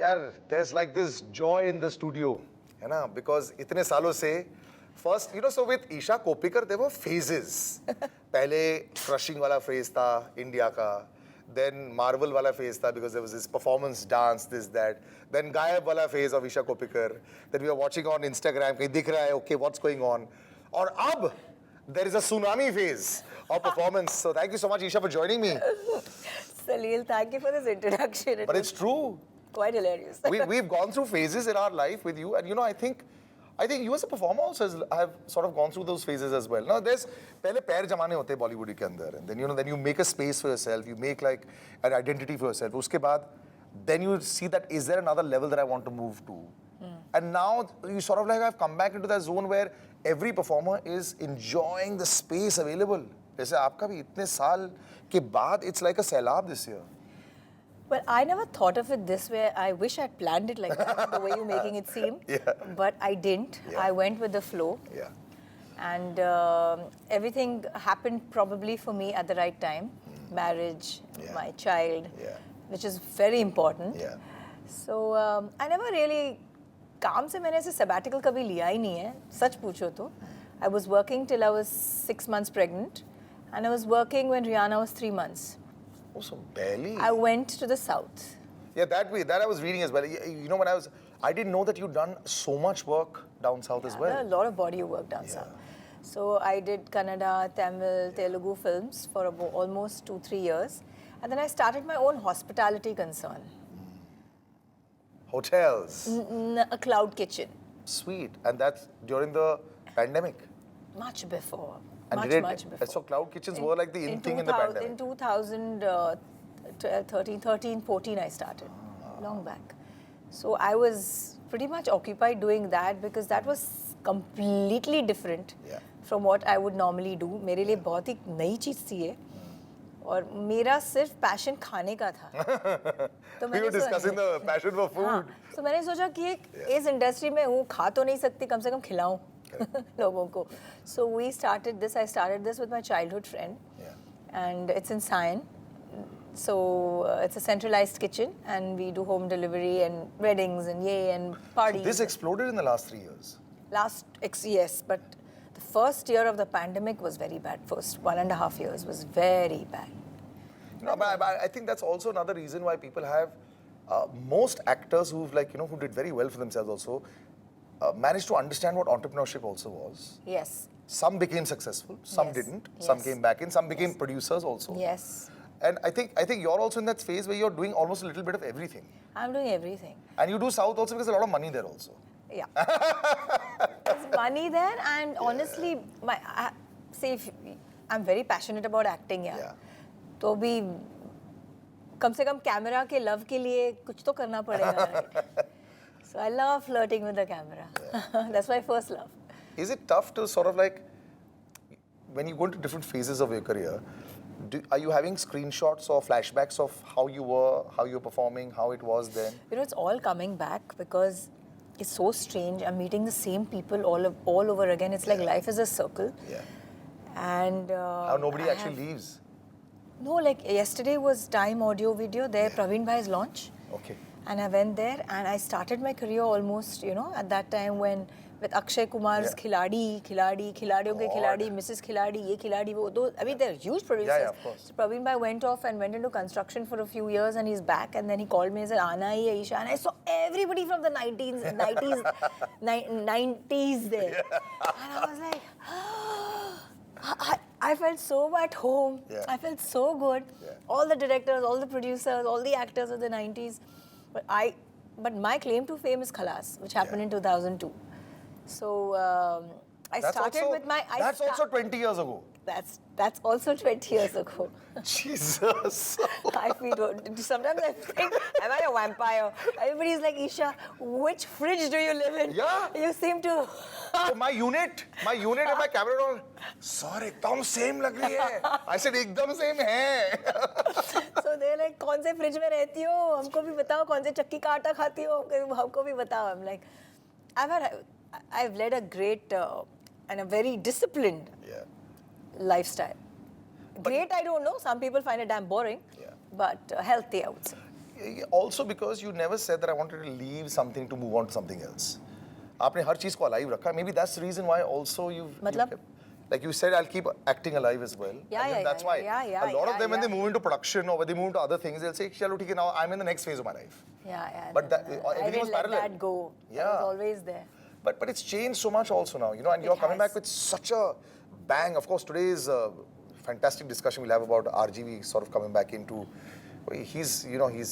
यार, there's like this joy in the studio, है ना? Because इतने सालों से, first, so with Isha Koppikar, there were phases. पहले crushing वाला phase था India का, then Marvel वाला phase था because there was this performance dance, this that. Then गायब वाला phase of Isha Koppikar. Then we were watching on Instagram, कहीं दिख रहा है, okay, what's going on? और अब there is a tsunami phase of performance. So thank you so much, Isha, for joining me. Salil, thank you for this introduction. But it's true. Quite hilarious. We've gone through phases in our life with you, and I think you as a performer also have sort of gone through those phases as well. Now there's पहले पैर जमाने होते हैं Bollywood के अंदर, and then you make a space for yourself, you make like an identity for yourself. उसके बाद then you see that is there another level that I want to move to, and now you sort of like have come back into that zone where every performer is enjoying the space available. जैसे आपका भी इतने साल के बाद it's like a सैलाब this year. Well, I never thought of it this way. I wish I'd planned it like that, the way you're making it seem. Yeah. But I didn't. Yeah. I went with the flow. Yeah. And everything happened probably for me at the right time. Marriage, my child, which is very important. Yeah. So I never really, काम से मैंने ऐसे sabbatical कभी लिया ही नहीं है. सच पूछो तो. I was working till I was 6 months pregnant. And I was working when Rihanna was 3 months. Oh, so barely. I went to the south. Yeah, that I was reading as well. When I didn't know that you'd done so much work down south as well. A lot of body work down south. So I did Kannada, Tamil, Telugu films for almost 2-3 years. And then I started my own hospitality concern. Hotels. A cloud kitchen. Sweet. And that's during the pandemic. Much before. Much before. So cloud kitchens were like the in thing in the pandemic. In 2013, 14 I started. Long back. So I was pretty much occupied doing that because that was completely different from what I would normally do. मेरे लिए बहुत ही नई चीज़ थी ये. और मेरा सिर्फ passion खाने का था. तो we were discussing the passion for food. तो मैंने सोचा कि इस इंडस्ट्री में हूँ, खा तो नहीं सकती, कम से कम खिलाऊं लोगों को. So I started this with my childhood friend, and it's in Sion. So it's a centralized kitchen, and we do home delivery and weddings and parties. So this exploded in the last 3 years. Yes, but the first year of the pandemic was very bad. First 1.5 years was very bad. No, but I think that's also another reason why people have most actors who did very well for themselves also managed to understand what entrepreneurship also was. Yes. Some became successful, some didn't. Some came back in, some became producers also. Yes. And I think you're also in that phase where you're doing almost a little bit of everything. I'm doing everything. And you do South also because there's a lot of money there also. Yeah. There's money there, and honestly, I'm very passionate about acting. तो भी कम से कम camera के love के लिए कुछ तो करना पड़ेगा. So I love flirting with the camera. That's my first love. Is it tough to sort of like, when you go into different phases of your career, are you having screenshots or flashbacks of how you were performing, how it was then? It's all coming back because it's so strange. I'm meeting the same people all over again. It's like life is a circle. Yeah. And how nobody actually leaves. No, like yesterday was Time Audio Video there, Praveen Bhai's launch. Okay. And I went there and I started my career almost, at that time when with Akshay Kumar's Khiladi, Khiladiyon ke Khiladi, Mrs. Khiladi, ye Khiladi, wo those, I mean, they're huge producers. Yeah, of course. So Praveen Bhai went off and went into construction for a few years, and he's back, and then he called me and said, Aana hi hai Isha. And I saw everybody from the 90s there. Yeah. And I was like, I felt so at home. Yeah. I felt so good. Yeah. All the directors, all the producers, all the actors of the 90s. But my claim to fame is Khalas, which happened in 2002. So I started with my... That's also 20 years ago. That's also 20 years ago. Jesus. I feel... Sometimes I think, am I a vampire? Everybody's like, Isha, which fridge do you live in? Yeah. You seem to... So my unit and my camera roll, sorry, ekdam same lag rahi hai. I said, ekdam same hai. So they're like, कौन से fridge में रहती हो? हमको भी बताओ, कौन से चक्की का आटा खाती हो? हमको भी बताओ. I'm like, I've led a great and a very disciplined lifestyle. Great, I don't know. Some people find it damn boring, but healthy, I would say. Also because you never said that I wanted to leave something to move on to something else. आपने हर चीज को alive रखा. Maybe that's the reason why also मतलब? Like you said, I'll keep acting alive as well. That's why a lot of them when they move into production or when they move into other things, they'll say, "Chalo, theek hai, now I'm in the next phase of my life." Yeah. But that, I everything didn't was let parallel. that go. Yeah. It was always there. But it's changed so much also now, and you're coming back with such a bang. Of course, today's fantastic discussion we'll have about RGV sort of coming back into. He's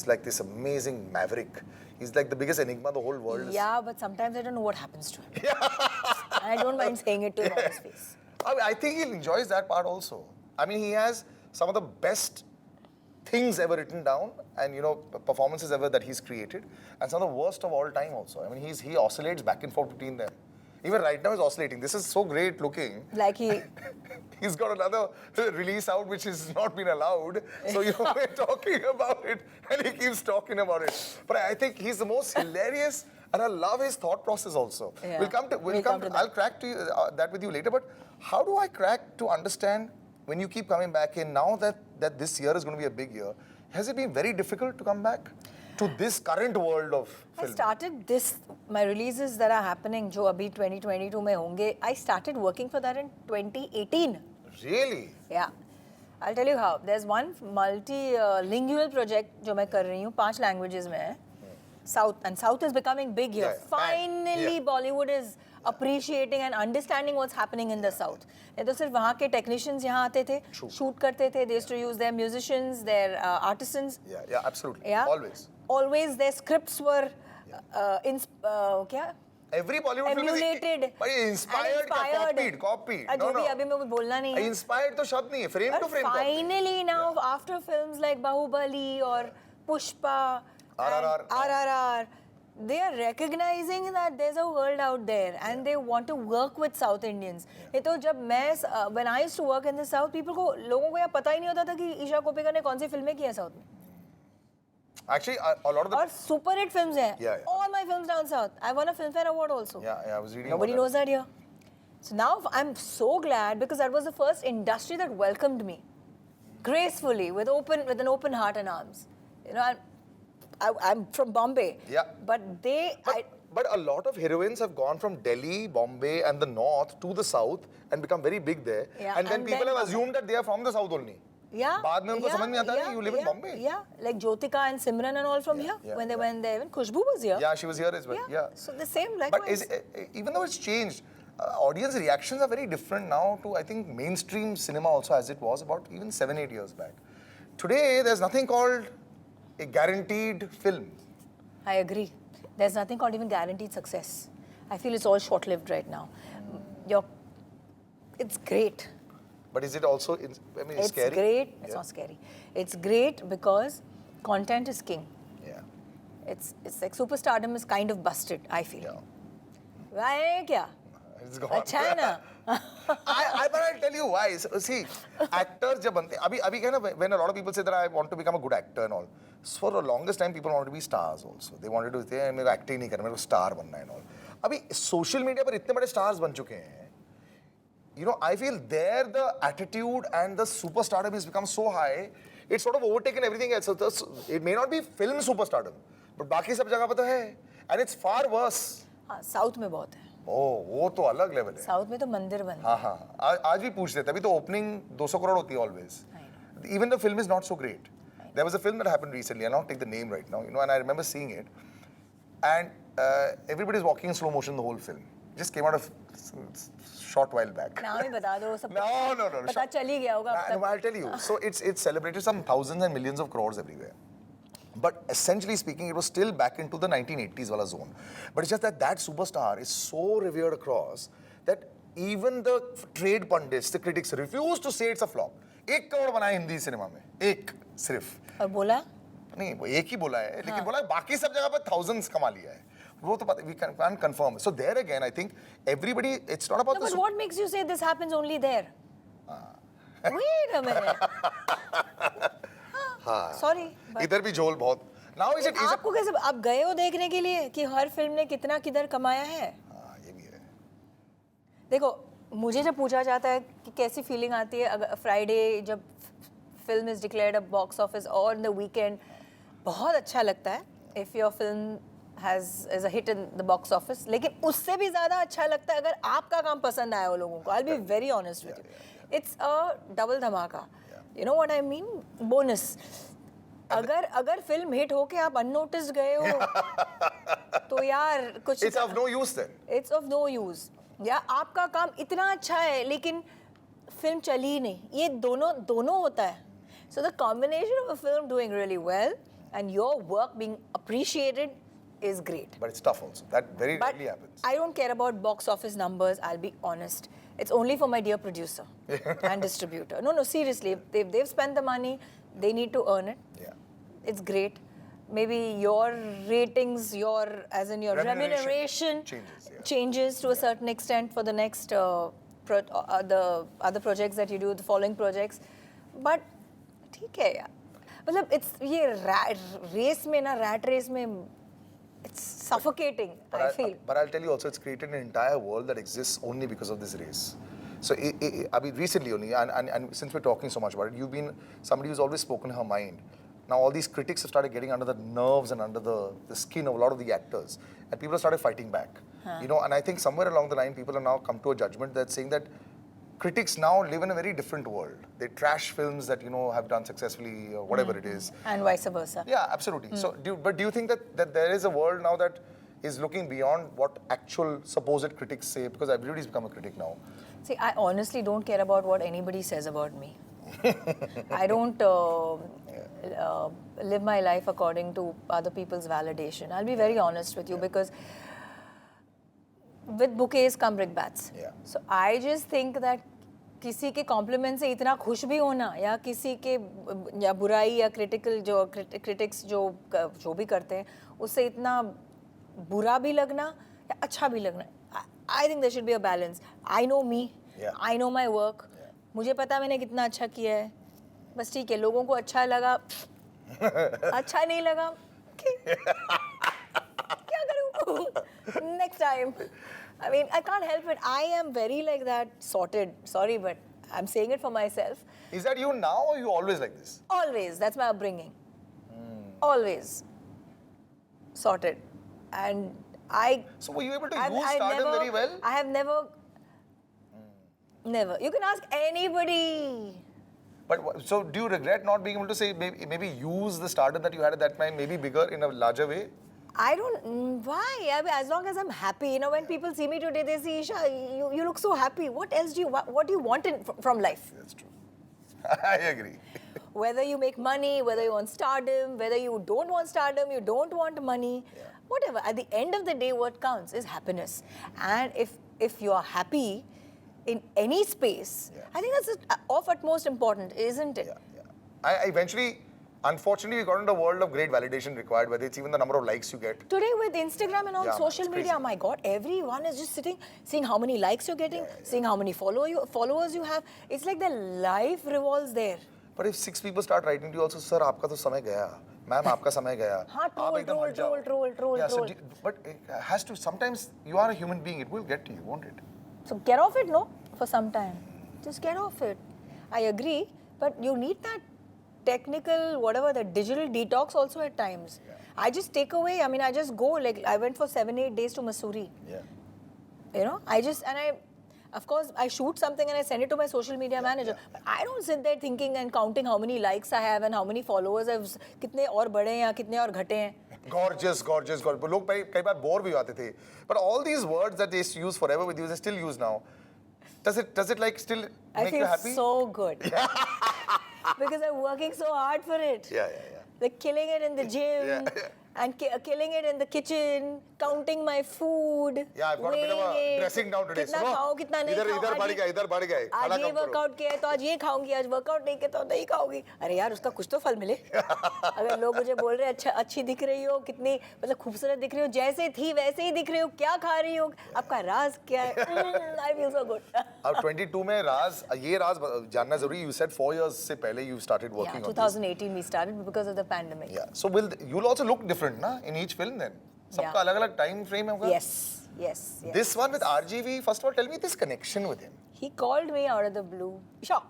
like this amazing maverick. He's like the biggest enigma the whole world is. Yeah, but sometimes I don't know what happens to him. I don't mind saying it to him on his face. I think he enjoys that part also. I mean, he has some of the best things ever written down and, performances ever that he's created and some of the worst of all time also. I mean, he oscillates back and forth between them. Even right now he's oscillating. This is so great looking. Like He's got another release out which has not been allowed. So, we're talking about it and he keeps talking about it. But I think he's the most hilarious and I love his thought process also. Yeah. We'll come to I'll crack to you, that with you later. But how do I crack to understand when you keep coming back in now that this year is going to be a big year? Has it been very difficult to come back to this current world of film? I started my releases that are happening, जो अभी 2022 में होंगे, I started working for that in 2018. Really? Yeah. I'll tell you how. There's one multilingual project जो मैं कर रही हूँ, 5 languages में है. South is becoming big here. Yeah, Finally, Bollywood is appreciating and understanding what's happening in the South. नहीं तो सिर्फ वहाँ के technicians यहाँ आते थे, shoot करते थे. They used to use their musicians, their artisans. Yeah, absolutely. Yeah. Always Their scripts were क्या? Every Bollywood emulated, film is inspired, copied. जो भी अभी मैं कुछ बोलना नहीं है. Inspired तो शब्द नहीं है, frame to frame. Finally now, after films like Bahubali or Pushpa, RRR, they are recognizing that there's a world out there and they want to work with South Indians. तो जब when I used to work in the South, लोगों को यह पता ही नहीं होता था कि ईशा कोप्पिकर ने कौन सी फिल्में की हैं South में. Actually, a lot of the... और super hit films हैं. Yeah. All my films down South. I won a Filmfare Award also. Yeah, I was reading Nobody knows that here. So now I'm so glad because that was the first industry that welcomed me gracefully with an open heart and arms. I'm from Bombay. Yeah. But But a lot of heroines have gone from Delhi, Bombay and the north to the south and become very big there. Yeah, and then people have assumed that they are from the south only. Yeah. बाद में उनको समझ नहीं आता कि you live in Bombay. Yeah, like Jyotika and Simran and all from here. When they went there, even Khushbu was here. Yeah, she was here as well. Yeah. So the same likewise. But even though it's changed, audience reactions are very different now to, I think, mainstream cinema also as it was about even 7-8 years back. Today, there's nothing called a guaranteed film. I agree. There's nothing called even guaranteed success. I feel it's all short-lived right now. It's great. But is it also, it's scary? It's great. It's not scary. It's great because content is king. Yeah. It's like Superstardom is kind of busted, I feel. Yeah. Why kya? It's gone. अच्छा है ना? But I'll tell you why. See, actors जब बनते अभी when a lot of people say that I want to become a good actor and all, for the longest time people wanted to be stars also. They wanted to say मेरे को acting नहीं करना, मेरे को star बनना है and all. अभी social media पर इतने बड़े stars बन चुके हैं. I feel there the attitude and the superstardom has become so high, it's sort of overtaken everything else. So it may not be film superstardom, but बाकी सब जगह पर तो है, and it's far worse. हाँ, South में बहुत है. वो तो अलग level है. South में तो मंदिर बनते हैं. हाँ. आज भी पूछते थे. अभी तो opening 200 crore होती है always. Even the film is not so great. There was a film that happened recently. I'll not take the name right now. And I remember seeing it, and everybody's walking in slow motion the whole film. Just came out of short while back. नाम ही बता दो सब. No. पता चल ही गया होगा. No, I'll tell you. So it's celebrated some thousands and millions of crores everywhere. But essentially speaking, it was still back into the 1980s wala zone. But it's just that superstar is so revered across that even the trade pundits, the critics, refuse to say it's a flop. 1 crore बनाया Hindi cinema में. 1 सिर्फ. और बोला? नहीं, वो एक ही बोला है. लेकिन बोला बाकी सब जगह पर thousands कमा लिया है. वो तो पता, we can't confirm. So there again, I think everybody, it's not about no, but what makes you say this happens only there? Wait a minute. Sorry. इधर भी झोल बहुत. Now is it? आपको कैसे आप गए हो देखने के लिए कि हर फिल्म ने कितना किधर कमाया है? हाँ, ये भी है. देखो, मुझे जब पूछा जाता है कि कैसी फीलिंग आती है फ्राइडे जब film is declared a box office और इन द वीकेंड, बहुत अच्छा लगता है if your film is a hit in the box office. लेकिन उससे भी ज़्यादा अच्छा लगता है अगर आपका काम पसंद आया हो लोगों को. I'll be very honest with you. It's a double धमाका. You know what I mean? Bonus. अगर फिल्म हिट हो के आप unnoticed गए हो तो यार कुछ It's of no use then. It's of no use. या आपका काम इतना अच्छा है लेकिन फिल्म चली ही नहीं. ये दोनों होता है. So the combination of a film doing really well and your work being appreciated is great. But it's tough also. That very But rarely happens. I don't care about box office numbers, I'll be honest. It's only for my dear producer and distributor. No, seriously. They've spent the money, they need to earn it. Yeah. It's great. Maybe your ratings, as in your remuneration changes to a certain extent for the next the other projects that you do, the following projects. But ठीक है यार. मतलब it's ये race में ना, rat race में, it's suffocating. I feel. But I'll tell you also, it's created an entire world that exists only because of this race. So I mean, recently only, and since we're talking so much about it, you've been somebody who's always spoken her mind. Now all these critics have started getting under the nerves and under the skin of a lot of the actors, and people have started fighting back. You know, and I think somewhere along the line, people have now come to a judgment that's saying that critics now live in a very different world. They trash films that, you know, have done successfully or whatever it is. And vice versa. Yeah, absolutely. So, do you think that there is a world now that is looking beyond what actual supposed critics say? Because everybody's become a critic now. See, I honestly don't care about what anybody says about me. I don't live my life according to other people's validation. I'll be very honest with you because with bouquets come brickbats. Yeah. So I just think that किसी के complement से इतना खुश भी होना या किसी के या बुराई या क्रिटिक्स जो भी करते हैं उससे इतना बुरा भी लगना या अच्छा भी लगना. I think there should be a balance. I know me, I know my work. मुझे पता मैंने कितना अच्छा किया है. बस ठीक है, लोगों को अच्छा लगा, अच्छा नहीं लगा, क्या करूँ? Next time. I mean, I can't help it. I am very like that, sorted. Sorry, but I'm saying it for myself. Is that you now or you always like this? Always. That's my upbringing. Always. Sorted. And So were you able to use stardom very well? I have never. Never. You can ask anybody. But so do you regret not being able to say maybe use the stardom that you had at that time maybe bigger in a larger way? I don't. Why? I mean, as long as I'm happy. You know, when people see me today, they say, Isha, you look so happy. What else do you what do you want from life? That's true. I agree. Whether you make money, whether you want stardom, whether you don't want stardom, you don't want money, whatever. At the end of the day, what counts is happiness. And if you are happy in any space, I think that's of utmost important, isn't it? Yeah. I eventually. Unfortunately, we got into a world of great validation required, whether it's even the number of likes you get. Today with Instagram and all social media, my God, everyone is just sitting, seeing how many likes you're getting, seeing how many followers you have. It's like their life revolves there. But if 6 people start writing to you also, sir, आपका तो समय गया, ma'am, आपका समय गया. हाँ, troll. So, but it has to. Sometimes you are a human being. It will get to you, won't it? So get off it, no, for some time. Just get off it. I agree, but you need that technical, whatever, the digital detox also at times. I just take away, I mean, I just go, like, I went for 7-8 days to Missouri. Yeah. You know, of course, I shoot something and I send it to my social media manager. But I don't sit there thinking and counting how many likes I have and how many followers I have, कितने और बढ़े हैं या कितने और घटे हैं. Gorgeous. लोग कई बार बोर भी होते थे. But all these words that they use forever with you, they still use now. Does it like still make you happy? I feel so good. Because I'm working so hard for it. Yeah. Like killing it in the gym and killing it in the kitchen, counting my food. Yeah, I've got a bit of a dressing down today. कितना खाऊं, कितना नहीं खाऊं. इधर बढ़ गए. आज ये वर्कआउट किया है तो आज ये खाऊंगी, आज वर्कआउट नहीं किया तो नहीं खाऊंगी. अरे यार, उसका कुछ तो फल मिले. अगर लोग मुझे बोल रहे हैं अच्छी दिख रही हो, कितनी मतलब खूबसूरत दिख रही हो, जैसे थी वैसे ही दिख रही हो, क्या खा रही हो, आपका राज क्या है? I feel so good. अब 22 में ये राज जानना जरूरी. You said 4 years से पहले you started working on this. 2018 we started because of the pandemic. Yeah. So you'll also look different, na, in each film then. सबका अलग-अलग time frame होगा. Yes. This one with RGV, first of all, tell me this connection with him. He called me out of the blue. Sure.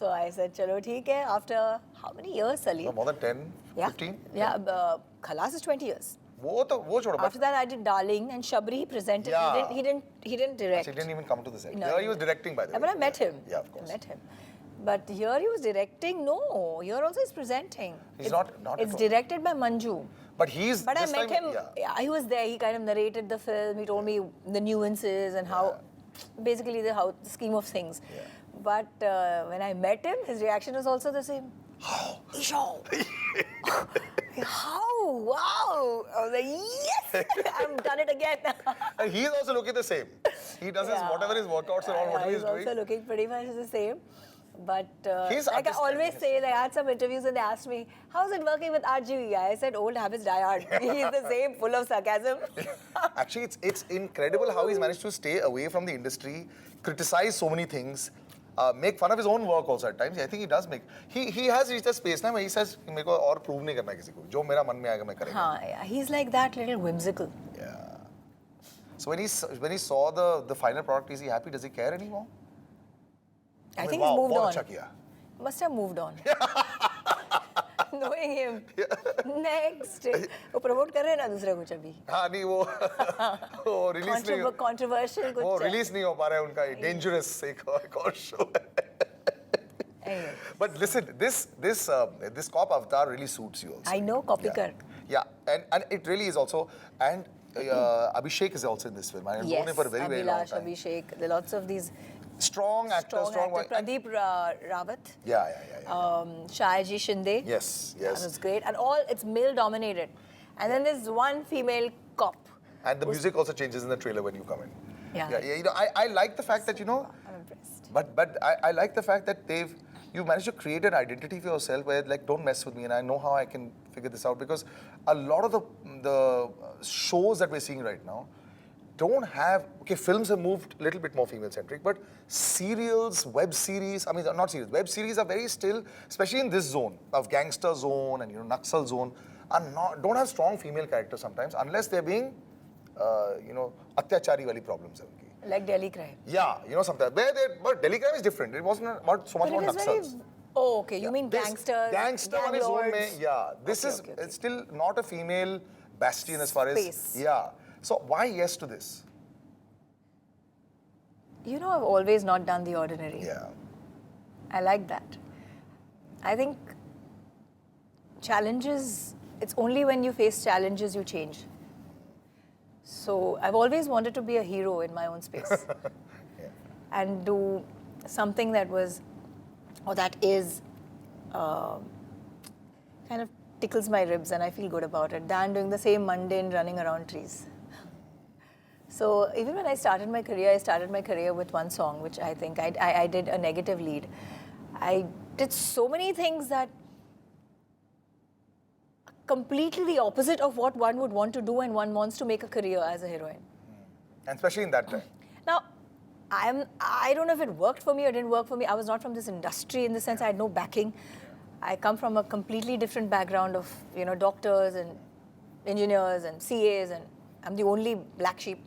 So I said, chalo, theek hai. After how many years, Salil? More than 10, Yeah. 15? Yeah, Khalas is 20 years. वो छोड़ो. After that, I did Darling, and Shabri he presented. Yeah. He didn't direct. He didn't even come to the set. No, Here he was directing, by the way. But I met him. Yeah, of course. I met him. But here he was directing. No, here also he's presenting. He's not It's at all. directed by Manju. But he's. But I this met time, him. Yeah. Yeah, he was there. He kind of narrated the film. He told me the nuances and how, basically the scheme of things. Yeah. But when I met him, his reaction was also the same. How? Isha. How? Wow. I was like, yes, I've done it again. And he's also looking the same. He does his whatever his workouts and all, whatever he's doing. He's also looking pretty much the same. But He's like I artistic. always say, I had some interviews and they asked me, how's it working with RGV? I said, old habits die hard. He's the same, full of sarcasm. Actually, it's incredible how he's managed to stay away from the industry, criticize so many things, make fun of his own work also at times. I think he does make. He has reached a space now where he says, मेरे को और prove नहीं करना किसी को. जो मेरा मन में आएगा मैं करेंगा. हाँ, yeah. He's like that little whimsical. Yeah. So when he saw the final product, is he happy? Does he care anymore? I think wow, he's moved बहुत on. अच्छा किया. Must have moved on. Knowing him. Next. वो promote कर रहे हैं ना दूसरा कुछ अभी. हाँ नहीं वो release नहीं. Controversial कुछ. वो release नहीं हो पा रहा है उनका dangerous एक और show. Anyway. But listen, this cop avatar really suits you also. I know Koppikar. Yeah, and it really is also. And Abhishek is also in this film. I have known him for a very, very long Abhilash, time. Abhishek. There are lots of these Strong actor, strong actor. Pradeep Rawat. Yeah. Shayaji Shinde. Yes. That was great. And all, it's male dominated. And then there's one female cop. And the music also changes in the trailer when you come in. Yeah. You know, I like the fact that, you know, I'm impressed. but I like the fact that you managed to create an identity for yourself where, like, don't mess with me and I know how I can figure this out, because a lot of the shows that we're seeing right now don't have, okay, films have moved a little bit more female-centric, but serials, web series, I mean, not series, web series are very still, especially in this zone of gangster zone and, you know, Naxal zone, don't have strong female characters sometimes, unless they're being, you know, atyachari wali problems. Like Delhi Crime. Yeah, you know, sometimes. But Delhi Crime is different. It wasn't about so much But it about was very... Naxals. Oh, okay. You mean gangsters, Gangster gang wali zone lords. mein, yeah. This is Okay. It's still not a female bastion as far as... Space. Yeah. So why yes to this? You know, I've always not done the ordinary. Yeah. I like that. I think challenges, it's only when you face challenges you change. So I've always wanted to be a hero in my own space. And do something that was, or that is, kind of tickles my ribs and I feel good about it, than doing the same mundane running around trees. So even when I started my career with one song, which I think I did a negative lead. I did so many things that completely the opposite of what one would want to do, and one wants to make a career as a heroine. And especially in that time. Now, I don't know if it worked for me or didn't work for me. I was not from this industry in the sense I had no backing. I come from a completely different background of, you know, doctors and engineers and CAs, and I'm the only black sheep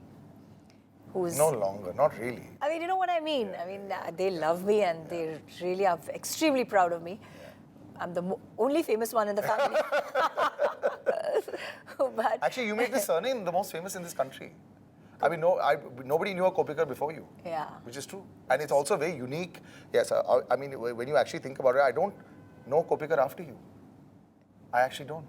who's... No longer, not really. I mean, you know what I mean? I mean, they love me and they really are extremely proud of me. I'm the only famous one in the family. But Actually, you made the surname the most famous in this country. I mean, nobody knew a Koppikar before you. Yeah. Which is true. And it's also very unique. Yes, I mean, when you actually think about it, I don't know Koppikar after you. I actually don't.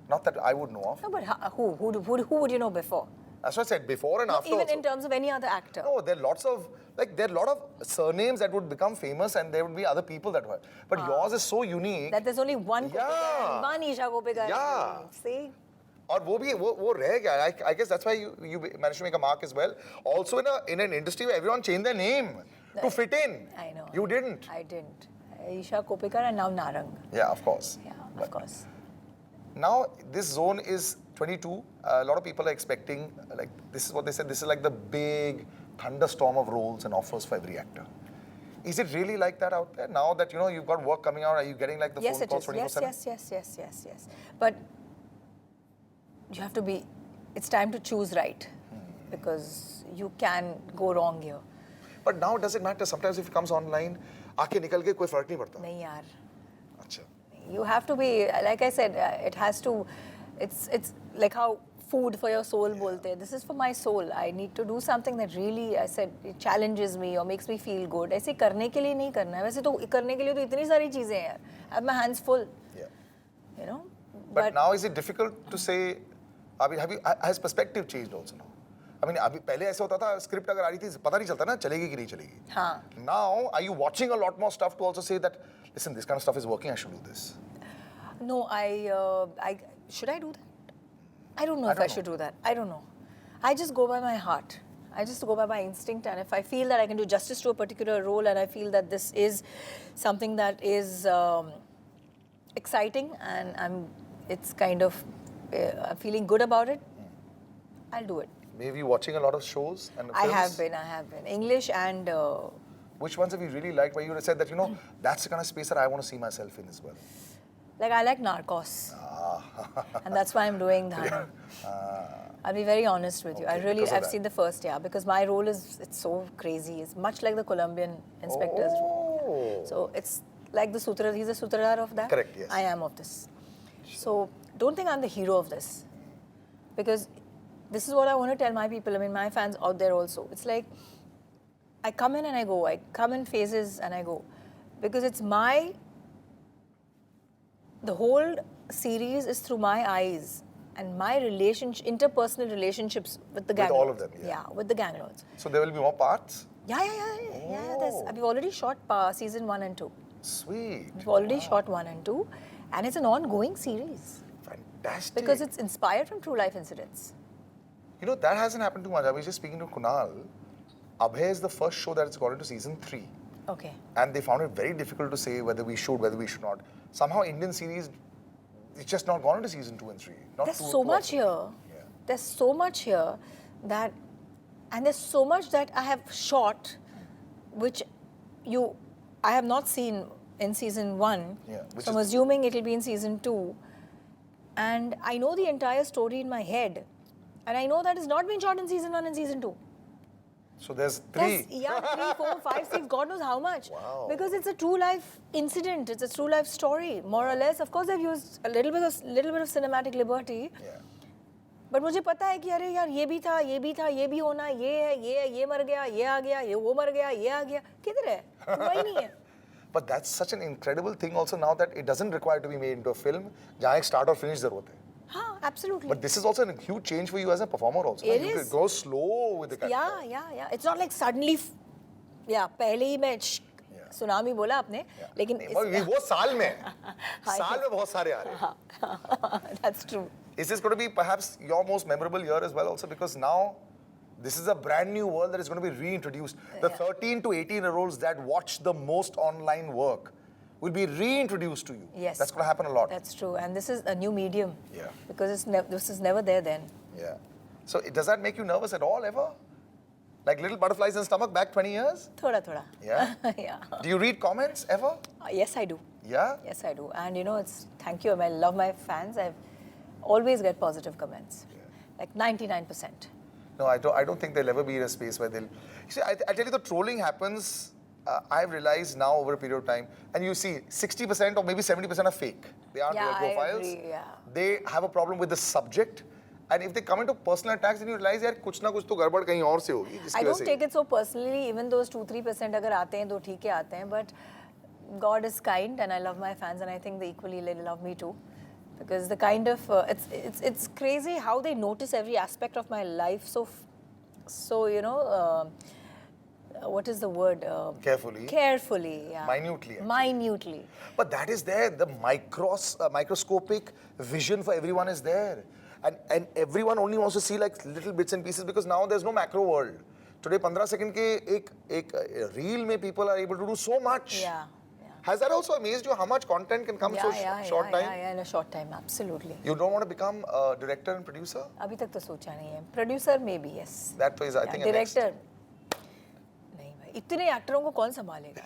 Not that I would know of. No, but who would you know before? That's what I said, before and after Even also. in terms of any other actor. No, there are lots of, there are a lot of surnames that would become famous and there would be other people that were. But yours is so unique. That there's only one Koppikar, Yeah. one Isha Koppikar. Yeah. See? और वो भी वो रह गया. I guess that's why you managed to make a mark as well. Also in an industry where everyone changed their name to fit in. I know. You didn't. I didn't. Isha Koppikar and now Narang. Yeah, of course. Yeah, of course. Now this zone is 22. A lot of people are expecting, like, this is what they said, this is like the big thunderstorm of roles and offers for every actor. Is it really like that out there? Now that, you know, you've got work coming out, are you getting like the Yes, phone it calls is. 24/7? Yes. But you have to be, it's time to choose right. Because you can go wrong here. But now does it matter? Sometimes if it comes online, आके निकल के कोई फर्क नहीं पड़ता? नहीं यार. अच्छा. You have to be, like I said, it has to, it's like how food for your soul bolte. This is for my soul. I need to do something that really, I said, it challenges me or makes me feel good. ऐसे करने के लिए नहीं करना है. वैसे तो करने के लिए तो इतनी सारी चीजें हैं यार. I have my hands full. Yeah. You know. But now is it difficult to say? I mean, has perspective changed also now? I mean, अभी पहले ऐसे होता था स्क्रिप्ट अगर आ रही थी पता नहीं चलता ना चलेगी कि नहीं चलेगी. हाँ. Now are you watching a lot more stuff to also say that listen, this kind of stuff is working, I should do this? No, I should I do that? I don't know if I should do that. I don't know. I just go by my heart. I just go by my instinct, and if I feel that I can do justice to a particular role, and I feel that this is something that is exciting, and it's kind of I'm feeling good about it, I'll do it. Maybe watching a lot of shows and films? I have been. English and... Which ones have you really liked where you said that, you know, that's the kind of space that I want to see myself in as well? Like, I like Narcos. And that's why I'm doing Dahanam. I'll be very honest with you. I've seen the first, because my role it's so crazy. It's much like the Colombian inspector's role. So it's like the Sutradhar, he's the Sutradhar of that. Correct, yes. I am of this. So don't think I'm the hero of this. Because this is what I want to tell my people, I mean, my fans out there also. It's like, I come in and I go. I come in phases and I go. Because it's the whole series is through my eyes and my interpersonal relationships with the gang. With all of them, yeah. With the gang lords. So there will be more parts? Yeah. We've already shot season 1 and 2. Sweet. We've already shot 1 and 2. And it's an ongoing series. Fantastic. Because it's inspired from true life incidents. You know, that hasn't happened too much. I was just speaking to Kunal. Abhay is the first show that's got into season 3. Okay. And they found it very difficult to say whether we should not. Somehow Indian series, it's just not gone into season 2 and 3. There's so much here. Yeah. There's so much here that, and there's so much that I have shot, which I have not seen in season 1. Yeah, so I'm assuming it'll be in season 2. And I know the entire story in my head. And I know that it's not been shot in season 1 and season 2. So there's 3. 3, 4, 5, 6, God knows how much. Wow. Because it's a true life incident. It's a true life story, more or less. Of course, they've used a little bit of cinematic liberty. Yeah. But मुझे पता है कि अरे यार ये भी था, ये भी होना, ये मर गया, ये आ गया, ये वो मर गया, ये आ गया. किधर है? हुआ ही नहीं है. But that's such an incredible thing also now that it doesn't require to be made into a film. जहाँ एक start और finish जरूरत है. हाँ, absolutely. But this is also a huge change for you as a performer also. It you is. Go slow with the character. Yeah. It's not like suddenly, पहले ही मैं tsunami बोला आपने, लेकिन वो साल में बहुत सारे आ रहे हैं. That's true. Is this going to be perhaps your most memorable year as well also because now this is a brand new world that is going to be reintroduced. The 13 to 18-year-olds that watch the most online work will be reintroduced to you. Yes. That's going to happen a lot. That's true. And this is a new medium. Yeah. Because this is never there then. Yeah. So does that make you nervous at all ever? Like little butterflies in the stomach back 20 years? Thoda. Yeah? Yeah. Do you read comments ever? Yes, I do. Yeah? Yes, I do. And you know, thank you. I love my fans. I always get positive comments. Yeah. Like 99%. No, I don't think they'll ever be in a space where they'll... You see, I tell you, the trolling happens... I've realized now over a period of time, and you see 60% or maybe 70% are fake. They aren't real profiles. I agree, yeah. They have a problem with the subject. And if they come into personal attacks, then you realize, यार कुछ ना कुछ तो गड़बड़ कहीं और से होगी. I don't take it so personally, even those 2-3% अगर आते हैं तो ठीक है आते हैं, but God is kind and I love my fans and I think they equally love me too. Because the kind of, it's crazy how they notice every aspect of my life so you know, what is the word? Carefully, yeah. Minutely. But that is there. The microscopic vision for everyone is there. And everyone only wants to see like little bits and pieces because now there's no macro world. Today, 15 second ke ek reel mein people are able to do so much. Yeah. Has that also amazed you how much content can come in so short time? Yeah, in a short time, absolutely. You don't want to become a director and producer? अभी तक तो सोचा नहीं है. Producer maybe, yes. That is, I think, director. इतने एक्टरों को कौन संभालेगा?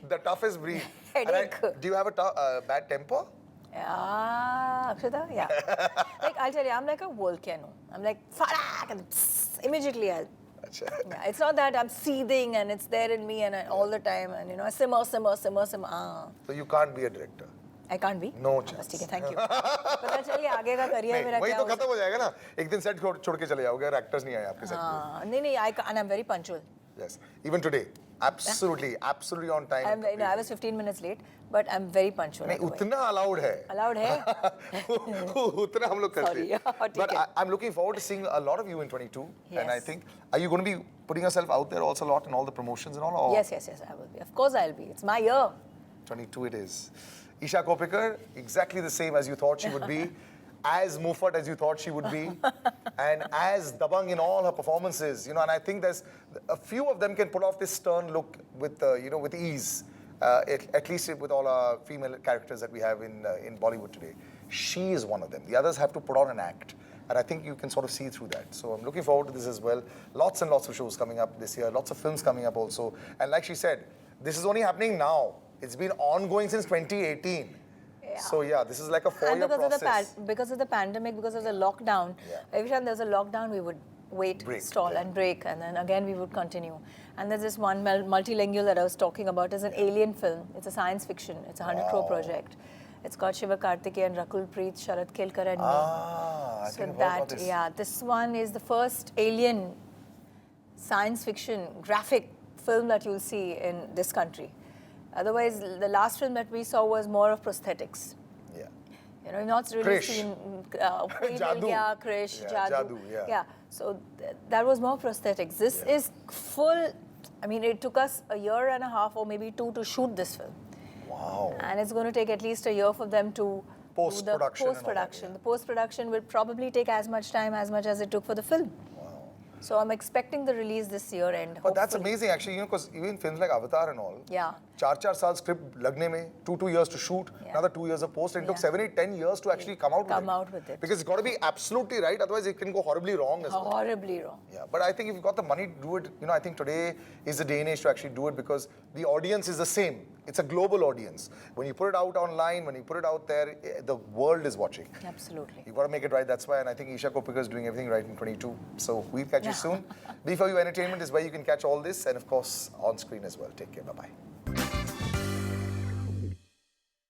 The toughest breed. Do you have a bad temper? Akshata, yeah. Like I'll tell you, I'm like a volcano. I'm like, immediately I'll Yeah, it's not that I'm seething and it's there in me and all the time and you know, simmer. So you can't be a director. I can't be. No बस chance. ठीक है, thank you. पता चल गया आगे का career मेरा वही क्या तो हो खत्म हो जाएगा ना एक दिन सेट छोड़ के चले जाओगे एक्टर्स नहीं आए आपके सेट पे हाँ, नहीं, and I'm very punctual. yes even today absolutely on time I was 15 minutes late, but I'm very punctual. नहीं उतना अलाउड है Allowed है? उतना हम लोग करते Sorry, हैं but I'm looking forward to seeing a lot of you in 22 and I Yes. think are you going to be putting yourself out there also a lot in all the promotions and all or Yes, I will be. Of course I'll be. It's my year. 22 it is. Isha Koppikar, exactly the same as you thought she would be, as Muffat as you thought she would be, and as dabang in all her performances, you know, and I think there's a few of them can pull off this stern look with, you know, with ease, at least with all our female characters that we have in Bollywood today. She is one of them. The others have to put on an act. And I think you can sort of see through that. So I'm looking forward to this as well. Lots and lots of shows coming up this year, lots of films coming up also. And like she said, this is only happening now. It's been ongoing since 2018. Yeah. So yeah, this is like a 4-year process. Because of the pandemic, because of the lockdown, every time there's a lockdown, we would stall and break, and then again we would continue. And there's this one multilingual that I was talking about. It's an alien film. It's a science fiction. It's a 100 crore project. It's got Shiva Karthikeyan, Rakul Preet, Sharad Kelkar and me. I think about this. This one is the first alien science fiction graphic film that you'll see in this country. Otherwise, the last film that we saw was more of prosthetics. Yeah. You know, not really Krish. seen Jadoo. Krish, Yeah, Jadoo. yeah. So that was more prosthetics. This is full. I mean, it took us a year and a half or maybe 2 to shoot this film. Wow. And it's going to take at least a year for them to Post-production do and the all that, post-production. The post-production will probably take as much time as it took for the film. So I'm expecting the release this year end. But that's amazing actually, you know, because even films like Avatar and all, Yeah. 4 saal script lagne mein, 2 years to shoot, another 2 years of post, and it took 7, 8, 10 years to actually come out with it. Because it's got to be absolutely right, otherwise it can go horribly wrong as well. Horribly wrong. Yeah, but I think if you've got the money to do it, you know, I think today is the day and age to actually do it because the audience is the same. It's a global audience. When you put it out online, when you put it out there, the world is watching. Absolutely. You've got to make it right, that's why, and I think Isha Koppikar is doing everything right in 22. So we'll catch you soon. B4U Entertainment is where you can catch all this, and of course, on screen as well. Take care, bye-bye.